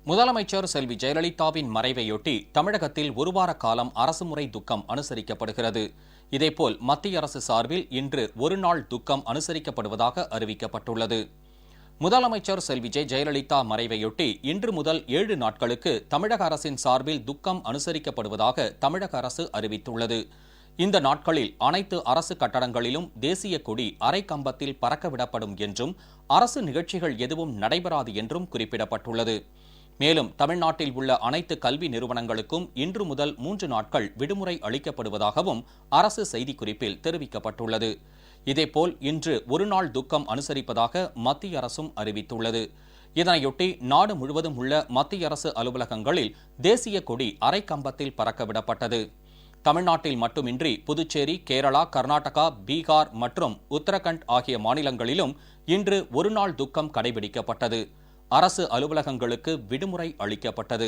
முதலமைச்சர் செல்வி ஜெயலலிதாவின் மறைவையொட்டி தமிழகத்தில் ஒருவார காலம் அரசுமுறை துக்கம் அனுசரிக்கப்படுகிறது. இதேபோல் மத்திய அரசு சார்பில் இன்று ஒருநாள் துக்கம் அனுசரிக்கப்படுவதாக அறிவிக்கப்பட்டுள்ளது. முதலமைச்சர் செல்வி ஜெயலலிதா மறைவையொட்டி இன்று முதல் 7 நாட்களுக்கு தமிழக அரசின் சார்பில் துக்கம் அனுசரிக்கப்படுவதாக தமிழக அரசு அறிவித்துள்ளது. இந்த நாட்களில் அனைத்து அரசு கட்டடங்களிலும் தேசிய கொடி அரை கம்பத்தில் பறக்கவிடப்படும் என்றும் அரசு நிகழ்ச்சிகள் எதுவும் நடைபெறாது என்றும் குறிப்பிடப்பட்டுள்ளது. மேலும் தமிழ்நாட்டில் உள்ள அனைத்து கல்வி நிறுவனங்களுக்கும் இன்று முதல் 3 நாட்கள் விடுமுறை அளிக்கப்படுவதாகவும் அரசு செய்திக்குறிப்பில் தெரிவிக்கப்பட்டுள்ளது. இதேபோல் இன்று ஒருநாள் துக்கம் அனுசரிப்பதாக மத்திய அரசும் அறிவித்துள்ளது. இதனையொட்டி நாடு முழுவதும் உள்ள மத்திய அரசு அலுவலகங்களில் தேசிய கொடி அரை கம்பத்தில் பறக்கவிடப்பட்டது. தமிழ்நாட்டில் மட்டுமின்றி புதுச்சேரி, கேரளா, கர்நாடகா, பீகார் மற்றும் உத்தரகண்ட் ஆகிய மாநிலங்களிலும் இன்று ஒருநாள் துக்கம் கடைபிடிக்கப்பட்டது. அரசு அலுவலகங்களுக்கு விடுமுறை அளிக்கப்பட்டது.